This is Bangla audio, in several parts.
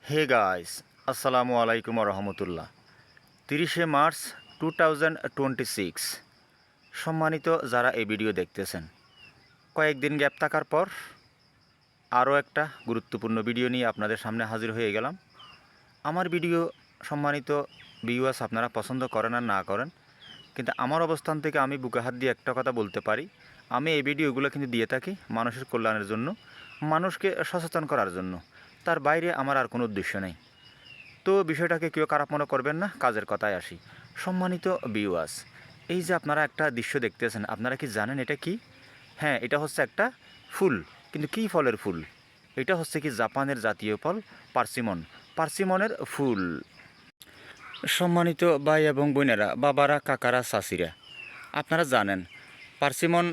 হে গাইস, আসসালামু আলাইকুম রহমতুল্লাহ। 30শে মার্চ 2026। সম্মানিত যারা এই ভিডিও দেখতেছেন, কয়েকদিন গ্যাপ থাকার পর আরও একটা গুরুত্বপূর্ণ ভিডিও নিয়ে আপনাদের সামনে হাজির হয়ে গেলাম। আমার ভিডিও সম্মানিত ভিউয়ার্স আপনারা পছন্দ করেন আর না করেন, কিন্তু আমার অবস্থান থেকে আমি বুকে হাত দিয়ে একটা কথা বলতে পারি, আমি এই ভিডিওগুলো কিন্তু দিয়ে থাকি মানুষের কল্যাণের জন্য, মানুষকে সচেতন করার জন্য। তার বাইরে আমার আর কোনো উদ্দেশ্য নেই। তো বিষয়টাকে কেউ খারাপ মনে করবেন না, কাজের কথায় আসি। সম্মানিত ভিউয়ার্স, এই যে আপনারা একটা দৃশ্য দেখতেছেন, আপনারা কি জানেন এটা কি? হ্যাঁ, এটা হচ্ছে একটা ফুল। কিন্তু কী ফলের ফুল? এটা হচ্ছে কি জাপানের জাতীয় ফল পার্সিমন, পার্সিমনের ফুল। সম্মানিত ভাই এবং বোনেরা, বাবারা, কাকারা, চাচিরা, আপনারা জানেন পার্সিমন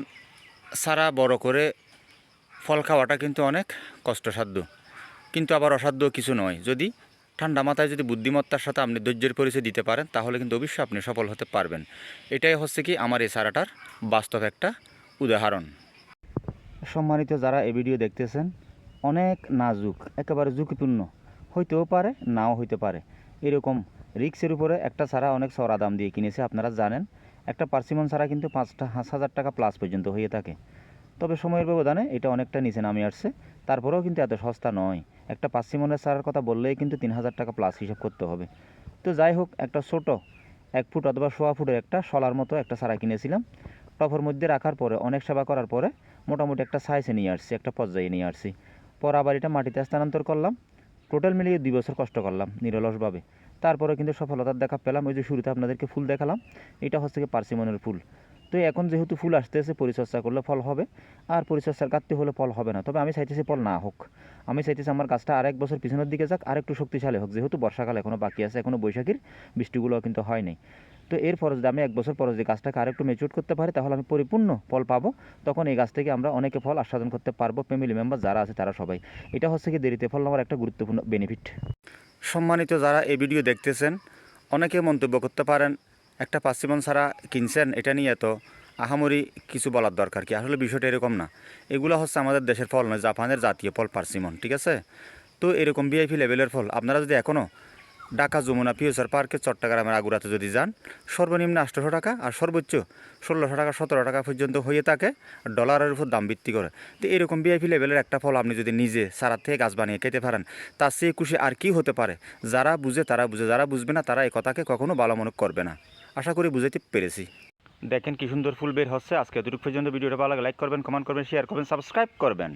ছাড়া বড় করে ফল খাওয়াটা কিন্তু অনেক কষ্টসাধ্য, কিন্তু আবার অসাধ্য কিছু নয়। যদি ঠান্ডা মাথায় যদি বুদ্ধিমত্তার সাথে আপনি ধৈর্যের পরিচয় দিতে পারেন, তাহলে কিন্তু অবশ্যই আপনি সফল হতে পারবেন। এটাই হচ্ছে কি আমার এই চারাটার বাস্তব একটা উদাহরণ। সম্মানিত যারা এই ভিডিও দেখতেছেন, অনেক নাজুক, একেবারে ঝুঁকিপূর্ণ, হইতেও পারে নাও হইতে পারে, এরকম রিক্সের উপরে একটা চারা অনেক চড়া দাম দিয়ে কিনেছে। আপনারা জানেন একটা পার্সিমন চারা কিন্তু 5,000 টাকা প্লাস পর্যন্ত হয়ে থাকে। তবে সময়ের ব্যবধানে এটা অনেকটা নিচে নামে আসছে, তারপরেও কিন্তু এত সস্তা নয়। একটা পার্সিমনের চারার কথা বললেই কিন্তু 3,000 টাকা প্লাস হিসাব করতে হবে। তো যাই হোক, একটা ছোট 1 ফুট অথবা 1.25 ফুটের একটা শলার মতো একটা চারা কিনেছিলাম। টফের মধ্যে রাখার পরে অনেক সেবা করার পরে মোটামুটি একটা সাইজে নিয়ে আসছি, একটা পর্যায়ে নিয়ে আসছি। পর আবার এটা মাটিতে স্থানান্তর করলাম। টোটাল মিলিয়ে 2 বছর কষ্ট করলাম নিরলসভাবে। তারপরে কিন্তু সফলতার দেখা পেলাম। ওই যে শুরুতে আপনাদেরকে ফুল দেখালাম, এটা হচ্ছে কি পার্সিমনের ফুল। তো এখন যেহেতু ফুল আসতেছে, পরিচর্যা করলে ফল হবে, আর পরিচর্যার ঘাটতি হলে ফল হবে না। তবে আমি চাইতেছি ফল না হোক, আমি চাইতেছি আমার গাছটা আরেক বছর পিছনের দিকে যাক, আর একটু শক্তিশালী হোক। যেহেতু বর্ষাকাল এখনও বাকি আছে, এখনও বৈশাখীর বৃষ্টিগুলো কিন্তু হয় নাই। তো এরপর যদি আমি 1 বছর পরে যদি গাছটাকে আরেকটু ম্যাচিউর করতে পারি, তাহলে আমি পরিপূর্ণ ফল পাবো। তখন এই গাছ থেকে আমরা অনেকে ফল আস্বাদন করতে পারবো, ফ্যামিলি মেম্বার যারা আছে তারা সবাই। এটা হচ্ছে কি দেরিতে ফল নেওয়ার একটা গুরুত্বপূর্ণ বেনিফিট। সম্মানিত যারা এই ভিডিও দেখতেছেন, অনেকে মন্তব্য করতে পারেন একটা পার্সিমন ছাড়া কিনছেন, এটা নিয়ে তো আহামরি কিছু বলার দরকার কি? আসলে বিষয়টা এরকম না। এগুলো হচ্ছে আমাদের দেশের ফল নয়, জাপানের জাতীয় ফল পার্সিমন, ঠিক আছে? তো এরকম ভিআইপি লেভেলের ফল আপনারা যদি এখনও ঢাকা যমুনা ফিউচার পার্কে চট্টগ্রামের আগুরাতে যদি যান, সর্বনিম্ন 800 টাকা আর সর্বোচ্চ 1600 টাকা 17 টাকা পর্যন্ত হয়ে থাকে, ডলারের উপর দাম ভিত্তি করে। তো এরকম ভিআইপি লেভেলের একটা ফল আপনি যদি নিজে চারা থেকে গাছ বানিয়ে খেতে পারেন, তার চেয়ে খুশি আর কি হতে পারে? যারা বুঝে তারা বুঝে, যারা বুঝবে না তারা এই কথাকে কখনো ভালো মনে করবে না। আশা করি বুঝাইতে পেরেছি। দেখেন কি সুন্দর ফুল বের হচ্ছে। আজকে এতটুকু পর্যন্ত। ভিডিওটা ভালো লাগে লাইক করবেন, কমেন্ট করবেন, শেয়ার করবেন, সাবস্ক্রাইব করবেন।